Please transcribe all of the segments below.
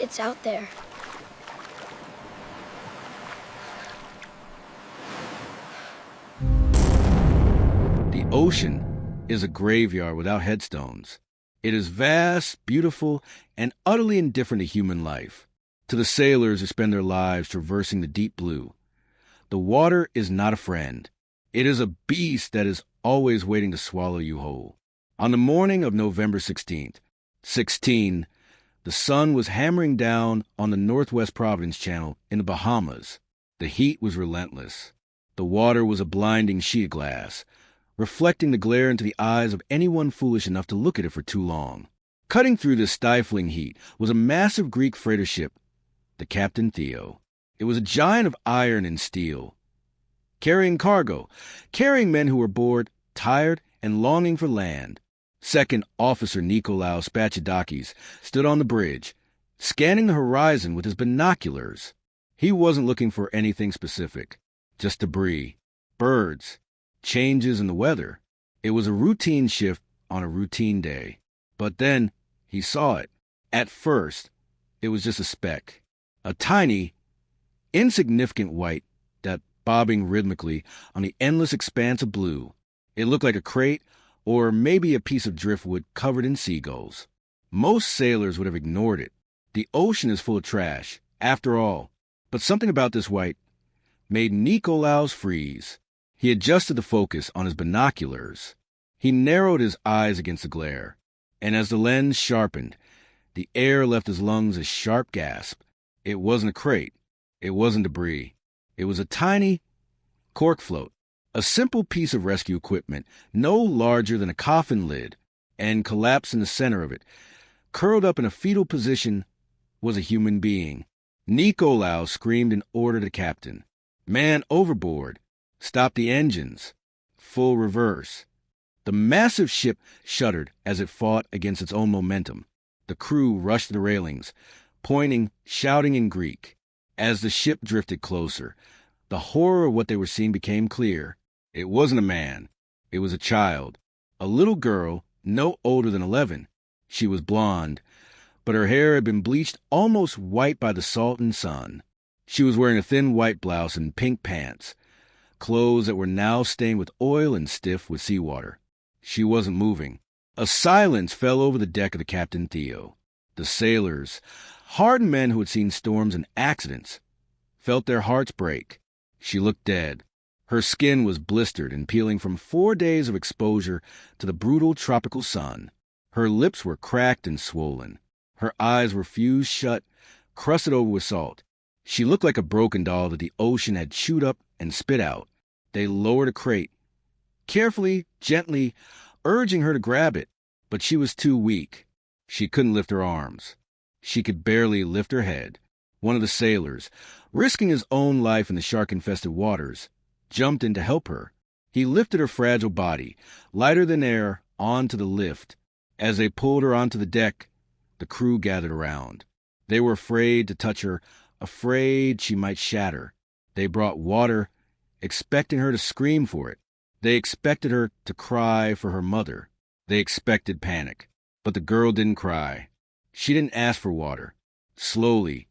It's out there. The ocean is a graveyard without headstones. It is vast, beautiful, and utterly indifferent to human life. To the sailors who spend their lives traversing the deep blue, the water is not a friend. It is a beast that is always waiting to swallow you whole. On the morning of November 16th, the sun was hammering down on the Northwest Providence Channel in the Bahamas. The heat was relentless. The water was a blinding sheet of glass, reflecting the glare into the eyes of anyone foolish enough to look at it for too long. Cutting through this stifling heat was a massive Greek freighter ship, the Captain Theo. It was a giant of iron and steel, carrying cargo, carrying men who were bored, tired, and longing for land. Second Officer Nikolaos Spachidakis stood on the bridge, scanning the horizon with his binoculars. He wasn't looking for anything specific, just debris, birds, changes in the weather. It was a routine shift on a routine day. But then he saw it. At first, it was just a speck, a tiny, insignificant white that bobbing rhythmically on the endless expanse of blue. It looked like a crate or maybe a piece of driftwood covered in seagulls. Most sailors would have ignored it. The ocean is full of trash, after all. But something about this white made Nikolaos freeze. He adjusted the focus on his binoculars. He narrowed his eyes against the glare, and as the lens sharpened, the air left his lungs a sharp gasp. It wasn't a crate. It wasn't debris. It was a tiny cork float, a simple piece of rescue equipment no larger than a coffin lid, and collapsed in the center of it, curled up in a fetal position, was a human being. Nikolaos screamed an order to the captain. Man overboard. Stop the engines. Full reverse. The massive ship shuddered as it fought against its own momentum. The crew rushed to the railings, pointing, shouting in Greek. As the ship drifted closer, the horror of what they were seeing became clear. It wasn't a man. It was a child. A little girl, no older than 11. She was blonde, but her hair had been bleached almost white by the salt and sun. She was wearing a thin white blouse and pink pants, clothes that were now stained with oil and stiff with seawater. She wasn't moving. A silence fell over the deck of the Captain Theo. The sailors, hardened men who had seen storms and accidents, felt their hearts break. She looked dead. Her skin was blistered and peeling from 4 days of exposure to the brutal tropical sun. Her lips were cracked and swollen. Her eyes were fused shut, crusted over with salt. She looked like a broken doll that the ocean had chewed up and spit out. They lowered a crate, carefully, gently, urging her to grab it, but she was too weak. She couldn't lift her arms. She could barely lift her head. One of the sailors, risking his own life in the shark-infested waters, jumped in to help her. He lifted her fragile body, lighter than air, onto the lift. As they pulled her onto the deck, the crew gathered around. They were afraid to touch her, afraid she might shatter. They brought water, expecting her to scream for it. They expected her to cry for her mother. They expected panic. But the girl didn't cry. She didn't ask for water. Slowly,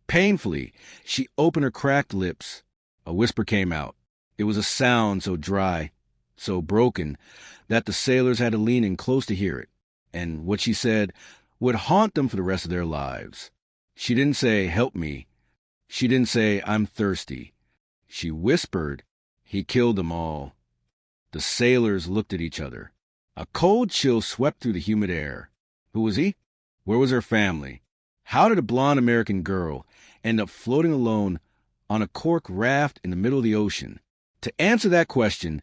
painfully, she opened her cracked lips. A whisper came out. It was a sound so dry, so broken, that the sailors had to lean in close to hear it. And what she said would haunt them for the rest of their lives. She didn't say, "Help me." She didn't say, "I'm thirsty." She whispered, "He killed them all." The sailors looked at each other. A cold chill swept through the humid air. Who was he? Where was her family? How did a blonde American girl end up floating alone on a cork raft in the middle of the ocean? To answer that question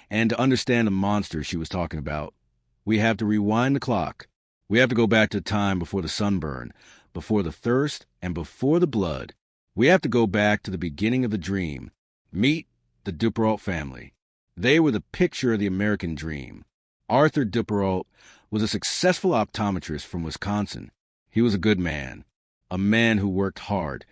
and to understand the monster she was talking about, we have to rewind the clock. We have to go back to the time before the sunburn, before the thirst, and before the blood. We have to go back to the beginning of the dream. Meet the Duperrault family. They were the picture of the American dream. Arthur Duperrault was a successful optometrist from Wisconsin. He was a good man, a man who worked hard,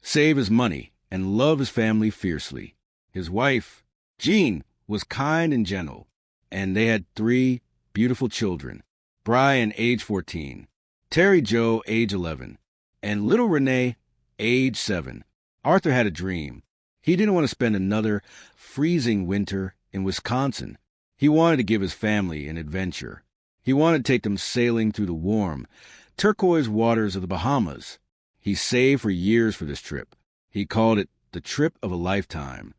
saved his money, and loved his family fiercely. His wife, Jean, was kind and gentle, and they had 3 beautiful children. Brian, age 14, Terry Jo, age 11, and little Renee, age 7. Arthur had a dream. He didn't want to spend another freezing winter in Wisconsin. He wanted to give his family an adventure. He wanted to take them sailing through the warm, turquoise waters of the Bahamas. He saved for years for this trip. He called it the trip of a lifetime.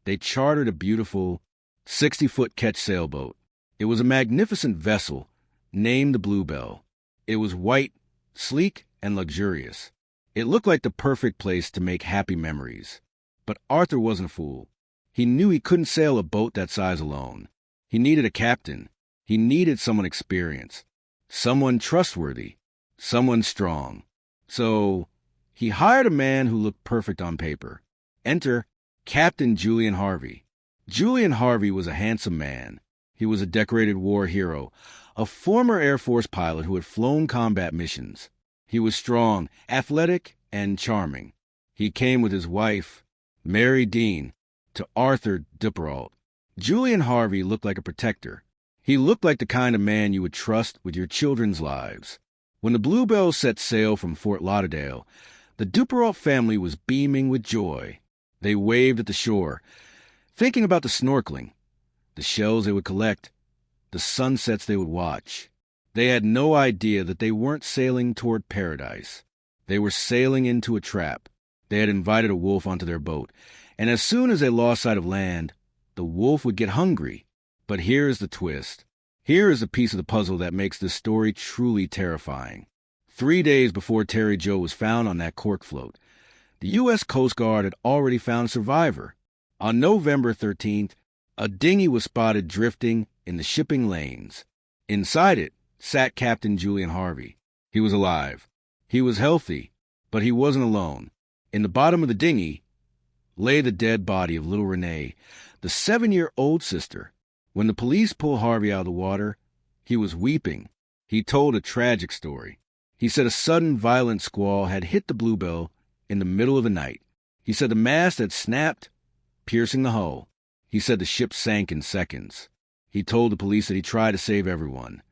They chartered a beautiful 60-foot ketch sailboat. It was a magnificent vessel named the Bluebelle. It was white, sleek, and luxurious. It looked like the perfect place to make happy memories. But Arthur wasn't a fool. He knew he couldn't sail a boat that size alone. He needed a captain. He needed someone experienced, someone trustworthy, someone strong. So he hired a man who looked perfect on paper. Enter Captain Julian Harvey. Julian Harvey was a handsome man. He was a decorated war hero, a former Air Force pilot who had flown combat missions. He was strong, athletic, and charming. He came with his wife, Mary Dean, to Arthur Duperrault. Julian Harvey looked like a protector. He looked like the kind of man you would trust with your children's lives. When the Bluebelle set sail from Fort Lauderdale, the Duperrault family was beaming with joy. They waved at the shore, thinking about the snorkeling, the shells they would collect, the sunsets they would watch. They had no idea that they weren't sailing toward paradise. They were sailing into a trap. They had invited a wolf onto their boat, and as soon as they lost sight of land, the wolf would get hungry. But here is the twist. Here is the piece of the puzzle that makes this story truly terrifying. 3 days before Terry Jo was found on that cork float, the U.S. Coast Guard had already found a survivor. On November 13th, a dinghy was spotted drifting in the shipping lanes. Inside it sat Captain Julian Harvey. He was alive. He was healthy, but he wasn't alone. In the bottom of the dinghy lay the dead body of little Renee, the 7-year-old sister. When the police pulled Harvey out of the water, he was weeping. He told a tragic story. He said a sudden violent squall had hit the Bluebelle in the middle of the night. He said the mast had snapped, piercing the hull. He said the ship sank in seconds. He told the police that he tried to save everyone,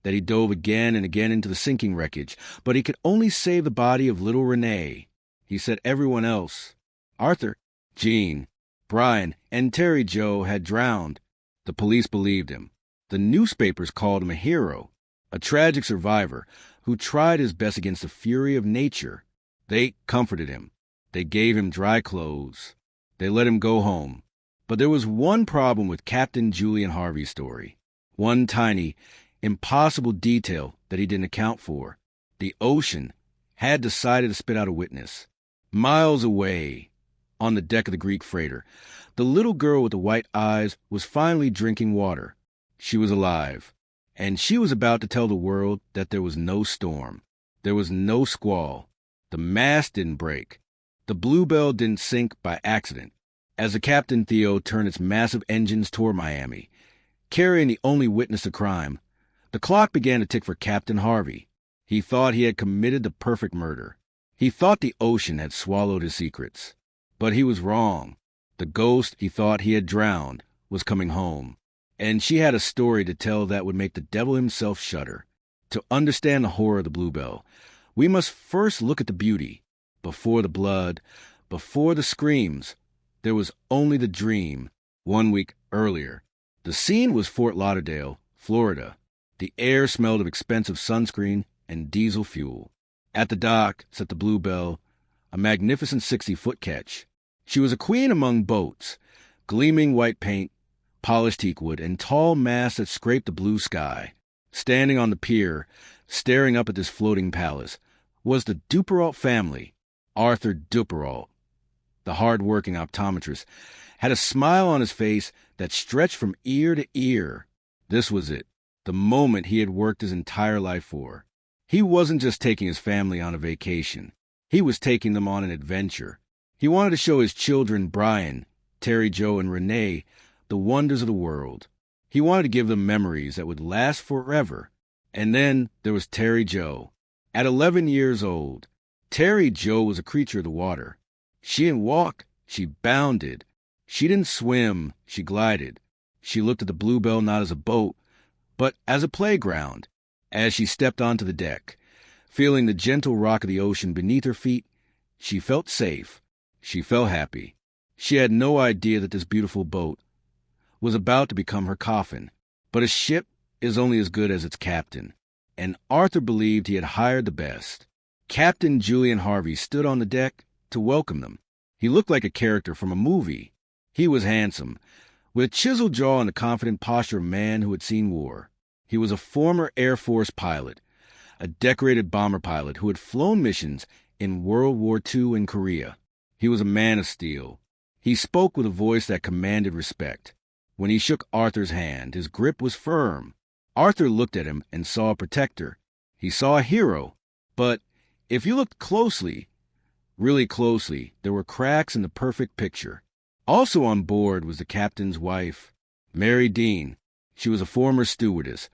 that he dove again and again into the sinking wreckage, but he could only save the body of little Renee. He said everyone else, Arthur, Jean, Brian, and Terry Jo, had drowned. The police believed him. The newspapers called him a hero, a tragic survivor who tried his best against the fury of nature. They comforted him. They gave him dry clothes. They let him go home. But there was one problem with Captain Julian Harvey's story. One tiny, impossible detail that he didn't account for. The ocean had decided to spit out a witness. Miles away, on the deck of the Greek freighter, the little girl with the white eyes was finally drinking water. She was alive, and she was about to tell the world that there was no storm. There was no squall. The mast didn't break. The Bluebelle didn't sink by accident. As the Captain Theo turned its massive engines toward Miami, carrying the only witness to crime, the clock began to tick for Captain Harvey. He thought he had committed the perfect murder. He thought the ocean had swallowed his secrets. But he was wrong. The ghost he thought he had drowned was coming home, and she had a story to tell that would make the devil himself shudder. To understand the horror of the Bluebelle, we must first look at the beauty. Before the blood, before the screams, there was only the dream 1 week earlier. The scene was Fort Lauderdale, Florida. The air smelled of expensive sunscreen and diesel fuel. At the dock sat the Bluebelle, a magnificent 60-foot ketch. She was a queen among boats, gleaming white paint, polished teakwood, and tall masts that scraped the blue sky. Standing on the pier, staring up at this floating palace, was the Duperrault family. Arthur Duperrault, the hard-working optometrist, had a smile on his face that stretched from ear to ear. This was it, the moment he had worked his entire life for. He wasn't just taking his family on a vacation. He was taking them on an adventure. He wanted to show his children Brian, Terry Jo, and Renee the wonders of the world. He wanted to give them memories that would last forever. And then there was Terry Jo. At 11 years old, Terry Jo was a creature of the water. She didn't walk, she bounded. She didn't swim, she glided. She looked at the Bluebelle not as a boat, but as a playground. As she stepped onto the deck, Feeling the gentle rock of the ocean beneath her feet, she felt safe. She felt happy. She had no idea that this beautiful boat was about to become her coffin. But a ship is only as good as its captain, and Arthur believed he had hired the best. Captain Julian Harvey stood on the deck to welcome them. He looked like a character from a movie. He was handsome, with a chiseled jaw and the confident posture of a man who had seen war. He was a former Air Force pilot, a decorated bomber pilot who had flown missions in World War II in Korea. He was a man of steel. He spoke with a voice that commanded respect. When he shook Arthur's hand, his grip was firm. Arthur looked at him and saw a protector. He saw a hero. But if you looked closely, really closely, there were cracks in the perfect picture. Also on board was the captain's wife, Mary Dean. She was a former stewardess,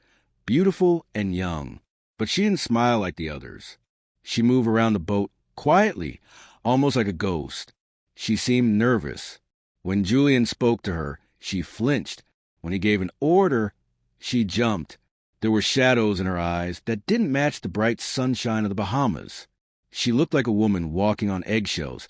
beautiful and young, but she didn't smile like the others. She moved around the boat quietly, almost like a ghost. She seemed nervous. When Julian spoke to her, she flinched. When he gave an order, she jumped. There were shadows in her eyes that didn't match the bright sunshine of the Bahamas. She looked like a woman walking on eggshells,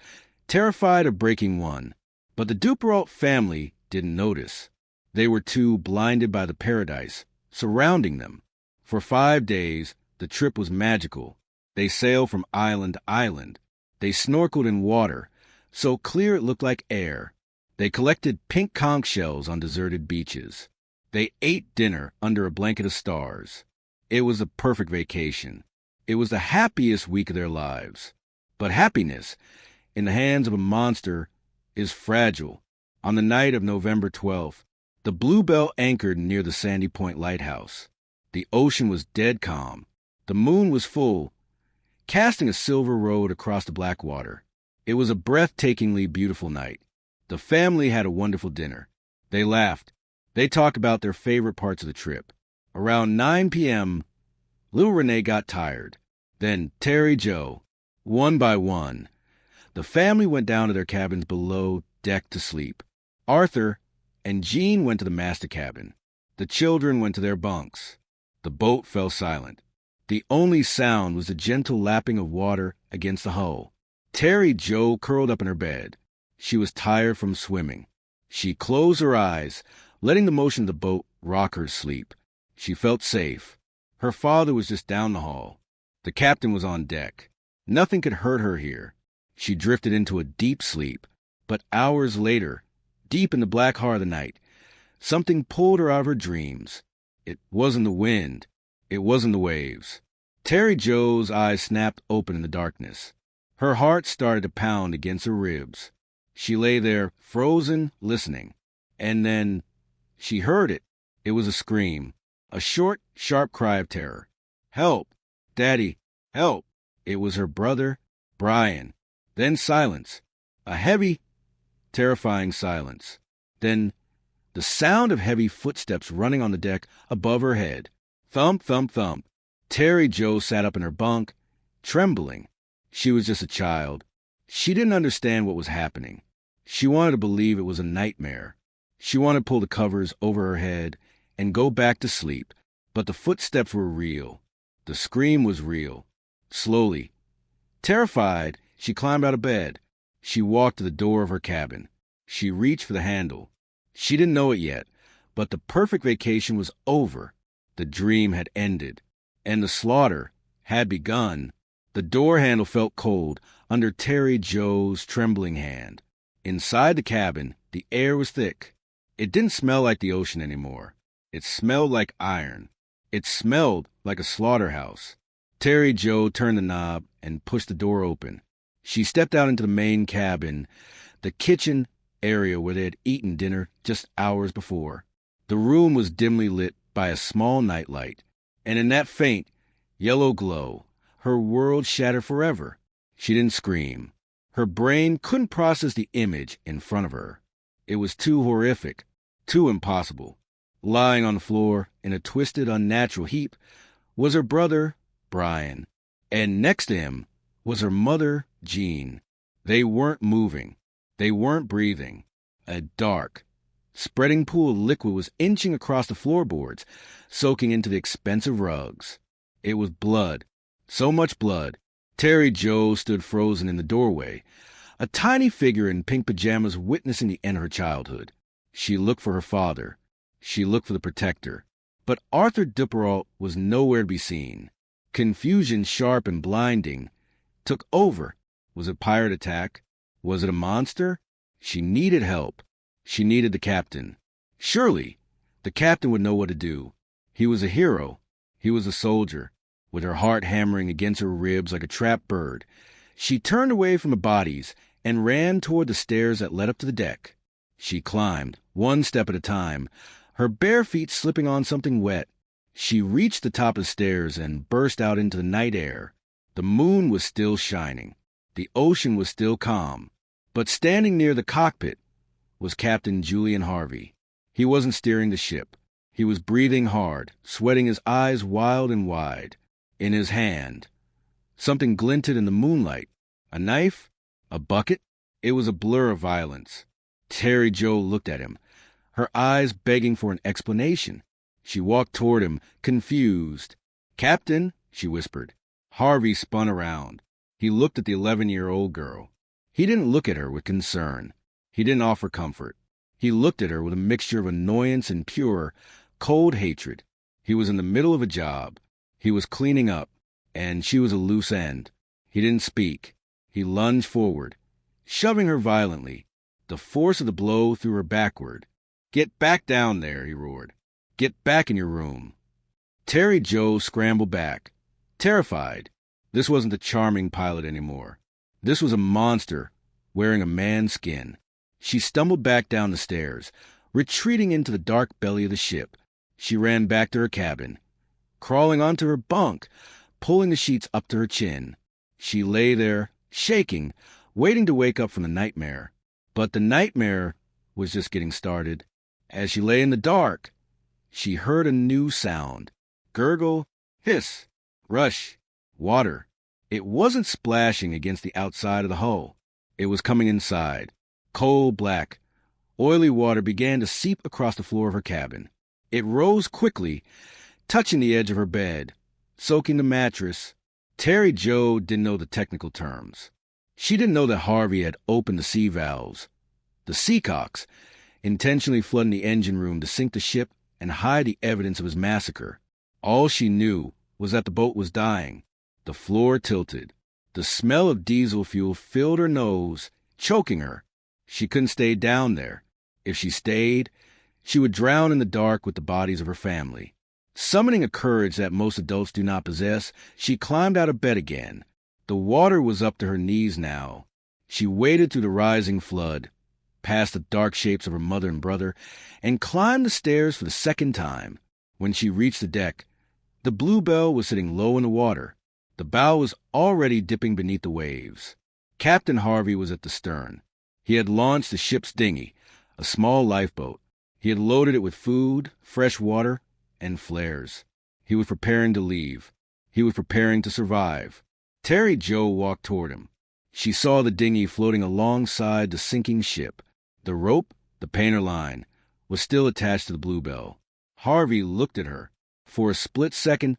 terrified of breaking one. But the Duperrault family didn't notice. They were too blinded by the paradise surrounding them. For 5 days, the trip was magical. They sailed from island to island. They snorkeled in water, so clear it looked like air. They collected pink conch shells on deserted beaches. They ate dinner under a blanket of stars. It was a perfect vacation. It was the happiest week of their lives. But happiness, in the hands of a monster, is fragile. On the night of November 12th, the Bluebelle anchored near the Sandy Point lighthouse. The ocean was dead calm. The moon was full, casting a silver road across the black water. It was a breathtakingly beautiful night. The family had a wonderful dinner. They laughed. They talked about their favorite parts of the trip. Around 9 p.m., little Renee got tired. Then Terry Jo, one by one. The family went down to their cabins below deck to sleep. Arthur and Jean went to the master cabin. The children went to their bunks. The boat fell silent. The only sound was the gentle lapping of water against the hull. Terry Jo curled up in her bed. She was tired from swimming. She closed her eyes, letting the motion of the boat rock her sleep. She felt safe. Her father was just down the hall. The captain was on deck. Nothing could hurt her here. She drifted into a deep sleep. But hours later, deep in the black heart of the night, something pulled her out of her dreams. It wasn't the wind. It wasn't the waves. Terry Jo's eyes snapped open in the darkness. Her heart started to pound against her ribs. She lay there, frozen, listening. And then she heard it. It was a scream. A short, sharp cry of terror. "Help! Daddy! Help!" It was her brother, Brian. Then silence. A heavy, terrifying silence. Then the sound of heavy footsteps running on the deck above her head. Thump, thump, thump. Terry Jo sat up in her bunk, trembling. She was just a child. She didn't understand what was happening. She wanted to believe it was a nightmare. She wanted to pull the covers over her head and go back to sleep. But the footsteps were real. The scream was real. Slowly, terrified, she climbed out of bed. She walked to the door of her cabin. She reached for the handle. She didn't know it yet, but the perfect vacation was over. The dream had ended, and the slaughter had begun. The door handle felt cold under Terry Jo's trembling hand. Inside the cabin, the air was thick. It didn't smell like the ocean anymore. It smelled like iron. It smelled like a slaughterhouse. Terry Jo turned the knob and pushed the door open. She stepped out into the main cabin, the kitchen area where they had eaten dinner just hours before. The room was dimly lit by a small nightlight, and in that faint, yellow glow, her world shattered forever. She didn't scream. Her brain couldn't process the image in front of her. It was too horrific, too impossible. Lying on the floor in a twisted, unnatural heap was her brother, Brian, and next to him was her mother, Jean. They weren't moving. They weren't breathing. A dark, spreading pool of liquid was inching across the floorboards, soaking into the expensive rugs. It was blood, So much blood. Terry Jo stood frozen in the doorway, a tiny figure in pink pajamas witnessing the end of her childhood. She looked for her father. She looked for the protector. But Arthur Duperrault was nowhere to be seen. Confusion, sharp and blinding, took over. Was it a pirate attack? Was it a monster? She needed help. She needed the captain. Surely, the captain would know what to do. He was a hero. He was a soldier, with her heart hammering against her ribs like a trapped bird. She turned away from the bodies and ran toward the stairs that led up to the deck. She climbed, one step at a time, her bare feet slipping on something wet. She reached the top of the stairs and burst out into the night air. The moon was still shining. The ocean was still calm. But standing near the cockpit was Captain Julian Harvey. He wasn't steering the ship. He was breathing hard, sweating, his eyes wild and wide. In his hand, something glinted in the moonlight. A knife? A bucket? It was a blur of violence. Terry Jo looked at him, her eyes begging for an explanation. She walked toward him, confused. "Captain," she whispered. Harvey spun around. He looked at the 11-year-old girl. He didn't look at her with concern. He didn't offer comfort. He looked at her with a mixture of annoyance and pure, cold hatred. He was in the middle of a job. He was cleaning up, and she was a loose end. He didn't speak. He lunged forward, shoving her violently. The force of the blow threw her backward. "Get back down there," he roared. "Get back in your room." Terry Jo scrambled back, terrified. This wasn't the charming pilot anymore. This was a monster wearing a man's skin. She stumbled back down the stairs, retreating into the dark belly of the ship. She ran back to her cabin, crawling onto her bunk, pulling the sheets up to her chin. She lay there, shaking, waiting to wake up from the nightmare. But the nightmare was just getting started. As she lay in the dark, she heard a new sound. Gurgle, hiss, rush, water. It wasn't splashing against the outside of the hull. It was coming inside. Coal black, oily water began to seep across the floor of her cabin. It rose quickly, touching the edge of her bed, soaking the mattress. Terry Jo didn't know the technical terms. She didn't know that Harvey had opened the sea valves, the seacocks, intentionally flooding the engine room to sink the ship and hide the evidence of his massacre. All she knew was that the boat was dying. The floor tilted. The smell of diesel fuel filled her nose, choking her. She couldn't stay down there. If she stayed, she would drown in the dark with the bodies of her family. Summoning a courage that most adults do not possess, she climbed out of bed again. The water was up to her knees now. She waded through the rising flood, past the dark shapes of her mother and brother, and climbed the stairs for the second time. When she reached the deck, the Bluebelle was sitting low in the water. The bow was already dipping beneath the waves. Captain Harvey was at the stern. He had launched the ship's dinghy, a small lifeboat. He had loaded it with food, fresh water, and flares. He was preparing to leave. He was preparing to survive. Terry Jo walked toward him. She saw the dinghy floating alongside the sinking ship. The rope, the painter line, was still attached to the Bluebelle. Harvey looked at her. For a split second,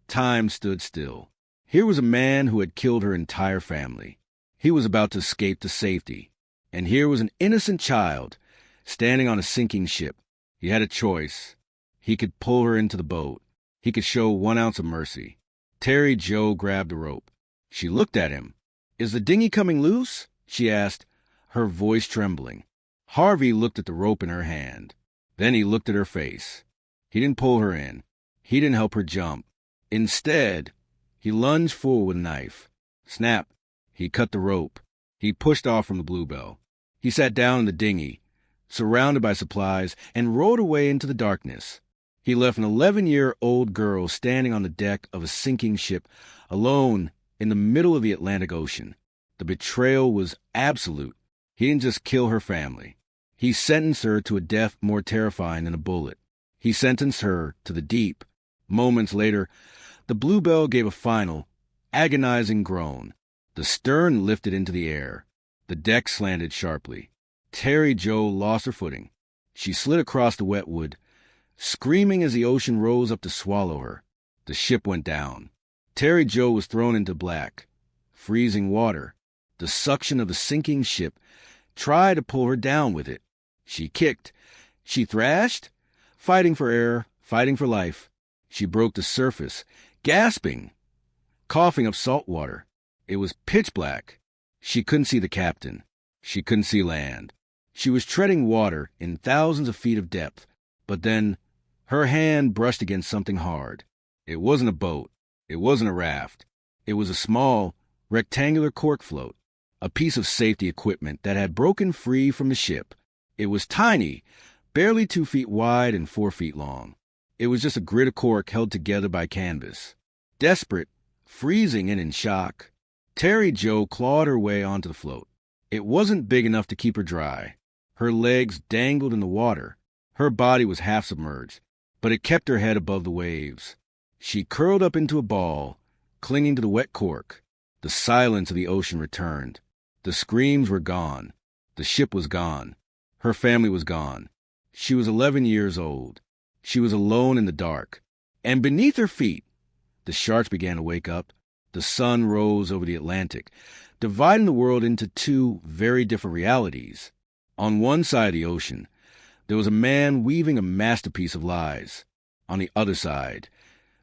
time stood still. Here was a man who had killed her entire family. He was about to escape to safety. And here was an innocent child, standing on a sinking ship. He had a choice. He could pull her into the boat. He could show 1 ounce of mercy. Terry Jo grabbed the rope. She looked at him. "Is the dinghy coming loose?" she asked, her voice trembling. Harvey looked at the rope in her hand. Then he looked at her face. He didn't pull her in. He didn't help her jump. Instead, he lunged forward with a knife. Snap! He cut the rope. He pushed off from the Bluebelle. He sat down in the dinghy, surrounded by supplies, and rowed away into the darkness. He left an 11-year-old girl standing on the deck of a sinking ship, alone in the middle of the Atlantic Ocean. The betrayal was absolute. He didn't just kill her family. He sentenced her to a death more terrifying than a bullet. He sentenced her to the deep. Moments later, the Bluebelle gave a final, agonizing groan. The stern lifted into the air. The deck slanted sharply. Terry Jo lost her footing. She slid across the wet wood, screaming as the ocean rose up to swallow her. The ship went down. Terry Jo was thrown into black, freezing water. The suction of the sinking ship tried to pull her down with it. She kicked. She thrashed, fighting for air, fighting for life. She broke the surface, gasping, coughing up salt water. It was pitch black. She couldn't see the captain. She couldn't see land. She was treading water in thousands of feet of depth, but then her hand brushed against something hard. It wasn't a boat. It wasn't a raft. It was a small, rectangular cork float, a piece of safety equipment that had broken free from the ship. It was tiny, barely 2 feet wide and 4 feet long. It was just a grid of cork held together by canvas. Desperate, freezing and in shock, Terry Jo clawed her way onto the float. It wasn't big enough to keep her dry. Her legs dangled in the water. Her body was half submerged, but it kept her head above the waves. She curled up into a ball, clinging to the wet cork. The silence of the ocean returned. The screams were gone. The ship was gone. Her family was gone. She was 11 years old. She was alone in the dark. And beneath her feet, the sharks began to wake up. The sun rose over the Atlantic, dividing the world into two very different realities. On one side of the ocean, there was a man weaving a masterpiece of lies. On the other side,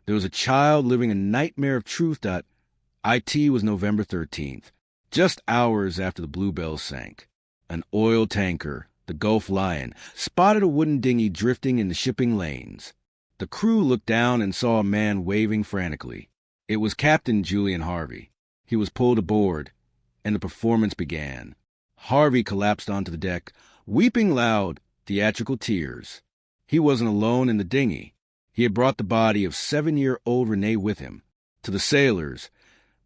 there was a child living a nightmare of truth. It was November 13th, just hours after the Bluebelle sank. An oil tanker, the Gulf Lion, spotted a wooden dinghy drifting in the shipping lanes. The crew looked down and saw a man waving frantically. It was Captain Julian Harvey. He was pulled aboard, and the performance began. Harvey collapsed onto the deck, weeping loud, theatrical tears. He wasn't alone in the dinghy. He had brought the body of 7-year-old Renee with him. To the sailors,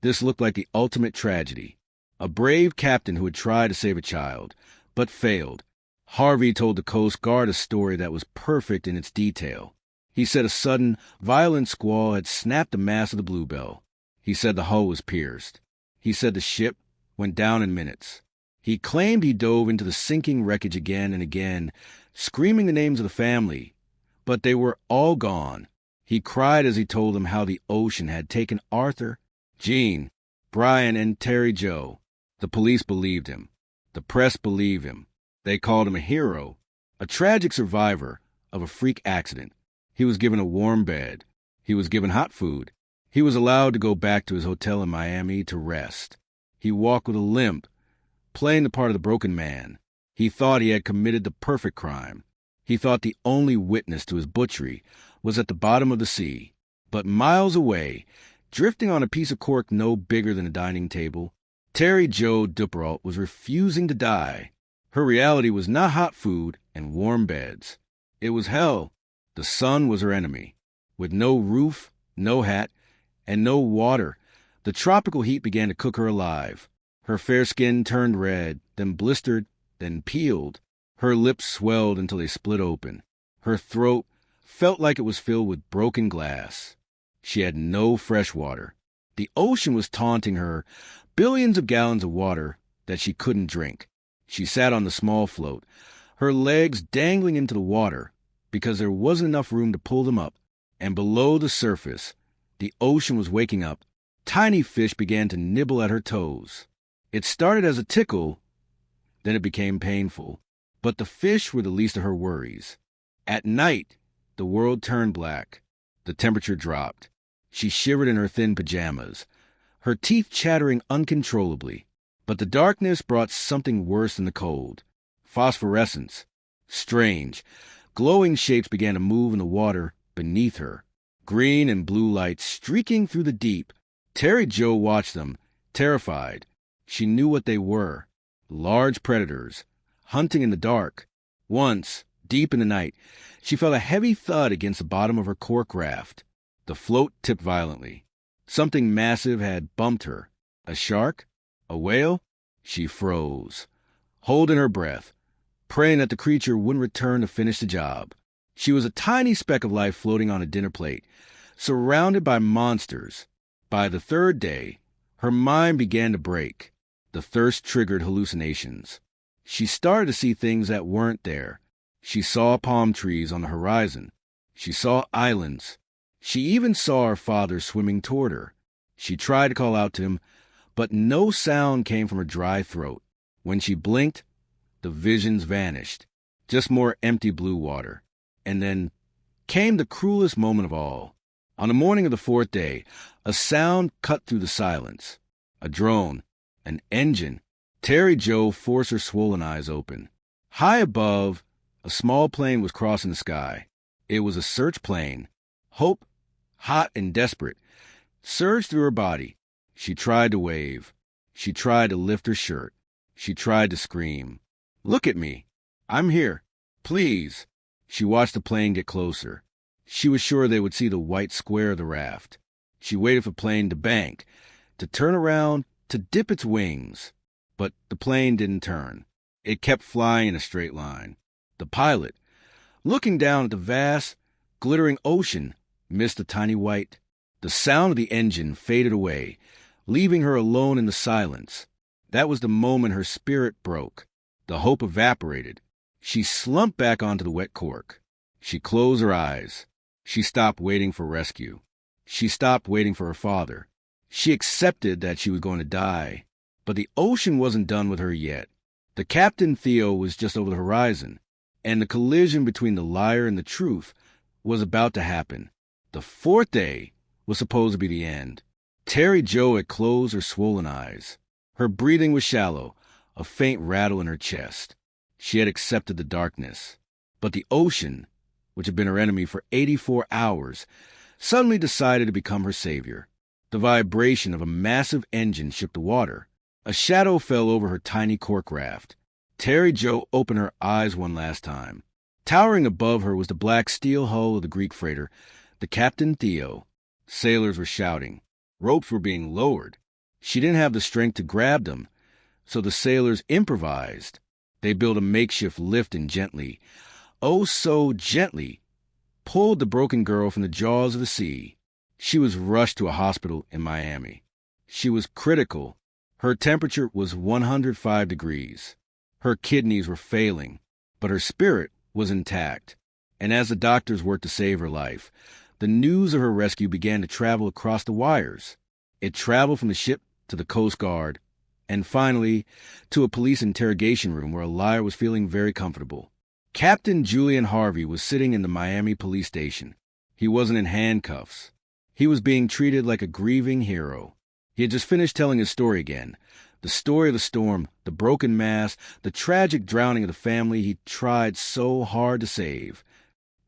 this looked like the ultimate tragedy. A brave captain who had tried to save a child, but failed. Harvey told the Coast Guard a story that was perfect in its detail. He said a sudden, violent squall had snapped the mast of the Bluebelle. He said the hull was pierced. He said the ship went down in minutes. He claimed he dove into the sinking wreckage again and again, screaming the names of the family, but they were all gone. He cried as he told them how the ocean had taken Arthur, Jean, Brian, and Terry Jo. The police believed him. The press believed him. They called him a hero, a tragic survivor of a freak accident. He was given a warm bed. He was given hot food. He was allowed to go back to his hotel in Miami to rest. He walked with a limp, playing the part of the broken man. He thought he had committed the perfect crime. He thought the only witness to his butchery was at the bottom of the sea. But miles away, drifting on a piece of cork no bigger than a dining table, Terry Jo Duperrault was refusing to die. Her reality was not hot food and warm beds. It was hell. The sun was her enemy. With no roof, no hat, and no water, the tropical heat began to cook her alive. Her fair skin turned red, then blistered, then peeled. Her lips swelled until they split open. Her throat felt like it was filled with broken glass. She had no fresh water. The ocean was taunting her, billions of gallons of water that she couldn't drink. She sat on the small float, her legs dangling into the water because there wasn't enough room to pull them up. And below the surface, the ocean was waking up. Tiny fish began to nibble at her toes. It started as a tickle, then it became painful. But the fish were the least of her worries. At night, the world turned black. The temperature dropped. She shivered in her thin pajamas, her teeth chattering uncontrollably. But the darkness brought something worse than the cold. Phosphorescence. Strange, glowing shapes began to move in the water beneath her. Green and blue lights streaking through the deep. Terry Jo watched them, terrified. She knew what they were. Large predators, hunting in the dark. Once, deep in the night, she felt a heavy thud against the bottom of her cork raft. The float tipped violently. Something massive had bumped her. A shark? A whale? She froze, holding her breath, praying that the creature wouldn't return to finish the job. She was a tiny speck of life floating on a dinner plate, surrounded by monsters. By the third day, her mind began to break. The thirst triggered hallucinations. She started to see things that weren't there. She saw palm trees on the horizon. She saw islands. She even saw her father swimming toward her. She tried to call out to him, but no sound came from her dry throat. When she blinked, the visions vanished. Just more empty blue water. And then came the cruelest moment of all. On the morning of the fourth day, a sound cut through the silence. A drone, an engine. Terry Jo forced her swollen eyes open. High above, a small plane was crossing the sky. It was a search plane. Hope, hot and desperate, surged through her body. She tried to wave. She tried to lift her shirt. She tried to scream. "Look at me. I'm here. Please." She watched the plane get closer. She was sure they would see the white square of the raft. She waited for the plane to bank, to turn around, to dip its wings. But the plane didn't turn. It kept flying in a straight line. The pilot, looking down at the vast, glittering ocean, missed a tiny white. The sound of the engine faded away, leaving her alone in the silence. That was the moment her spirit broke. The hope evaporated. She slumped back onto the wet cork. She closed her eyes. She stopped waiting for rescue. She stopped waiting for her father. She accepted that she was going to die. But the ocean wasn't done with her yet. The Captain Theo was just over the horizon, and the collision between the liar and the truth was about to happen. The fourth day was supposed to be the end. Terry Jo had closed her swollen eyes. Her breathing was shallow, a faint rattle in her chest. She had accepted the darkness. But the ocean, which had been her enemy for 84 hours, suddenly decided to become her savior. The vibration of a massive engine shook the water. A shadow fell over her tiny cork raft. Terry Jo opened her eyes one last time. Towering above her was the black steel hull of the Greek freighter, the Captain Theo. Sailors were shouting. Ropes were being lowered. She didn't have the strength to grab them, so the sailors improvised. They built a makeshift lift and gently, oh so gently, pulled the broken girl from the jaws of the sea. She was rushed to a hospital in Miami. She was critical. Her temperature was 105 degrees. Her kidneys were failing, but her spirit was intact. And as the doctors worked to save her life, the news of her rescue began to travel across the wires. It traveled from the ship to the Coast Guard, and finally to a police interrogation room where a liar was feeling very comfortable. Captain Julian Harvey was sitting in the Miami police station. He wasn't in handcuffs. He was being treated like a grieving hero. He had just finished telling his story again. The story of the storm, the broken mast, the tragic drowning of the family he tried so hard to save.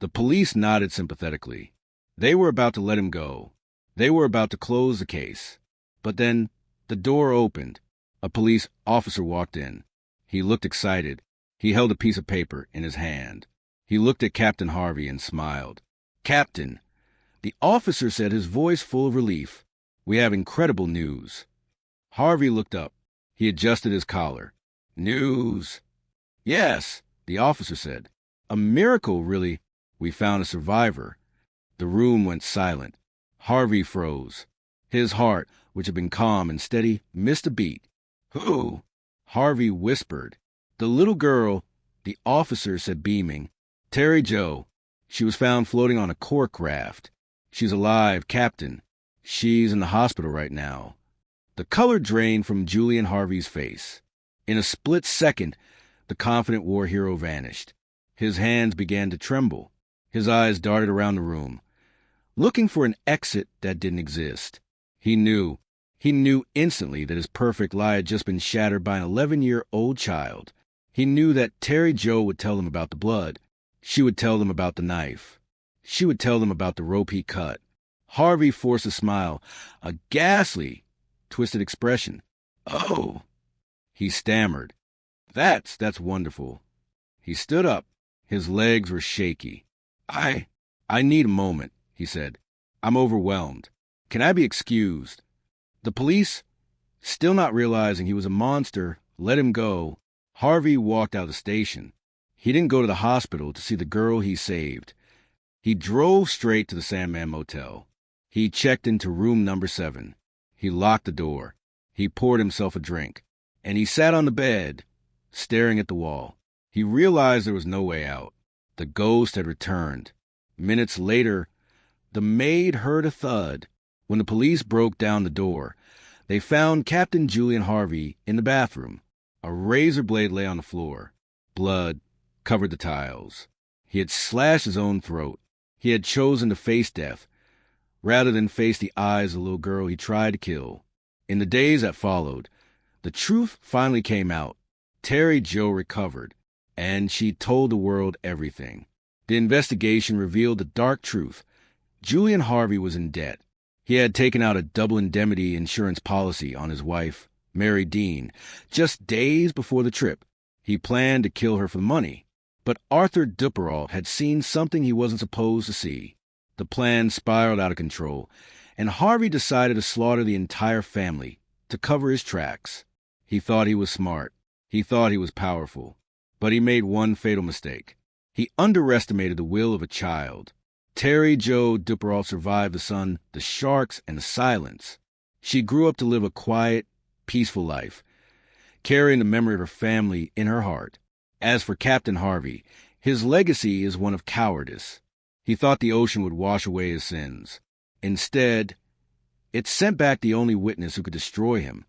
The police nodded sympathetically. They were about to let him go. They were about to close the case. But then the door opened. A police officer walked in. He looked excited. He held a piece of paper in his hand. He looked at Captain Harvey and smiled. "Captain," the officer said, his voice full of relief, "we have incredible news." Harvey looked up. He adjusted his collar. "News?" "Yes," the officer said. "A miracle, really. We found a survivor." The room went silent. Harvey froze. His heart, which had been calm and steady, missed a beat. "Who?" Harvey whispered. "The little girl," the officer said, beaming. "Terry Jo. She was found floating on a cork raft. She's alive, Captain. She's in the hospital right now." The color drained from Julian Harvey's face. In a split second, the confident war hero vanished. His hands began to tremble. His eyes darted around the room, looking for an exit that didn't exist. He knew instantly that his perfect lie had just been shattered by an 11-year-old child. He knew that Terry Jo would tell them about the blood. She would tell them about the knife. She would tell them about the rope he cut. Harvey forced a smile, a ghastly, twisted expression. "Oh," he stammered. That's wonderful." He stood up. His legs were shaky. I need a moment," he said. "I'm overwhelmed. Can I be excused?" The police, still not realizing he was a monster, let him go. Harvey walked out of the station. He didn't go to the hospital to see the girl he saved. He drove straight to the Sandman Motel. He checked into room number 7. He locked the door. He poured himself a drink. And he sat on the bed, staring at the wall. He realized there was no way out. The ghost had returned. Minutes later, the maid heard a thud. When the police broke down the door, they found Captain Julian Harvey in the bathroom. A razor blade lay on the floor. Blood covered the tiles. He had slashed his own throat. He had chosen to face death, rather than face the eyes of the little girl he tried to kill. In the days that followed, the truth finally came out. Terry Jo recovered, and she told the world everything. The investigation revealed the dark truth. Julian Harvey was in debt. He had taken out a double indemnity insurance policy on his wife, Mary Dean, just days before the trip. He planned to kill her for money, but Arthur Duperrault had seen something he wasn't supposed to see. The plan spiraled out of control, and Harvey decided to slaughter the entire family to cover his tracks. He thought he was smart. He thought he was powerful. But he made one fatal mistake. He underestimated the will of a child. Terry Jo Duperrault survived the sun, the sharks, and the silence. She grew up to live a quiet, peaceful life, carrying the memory of her family in her heart. As for Captain Harvey, his legacy is one of cowardice. He thought the ocean would wash away his sins. Instead, it sent back the only witness who could destroy him.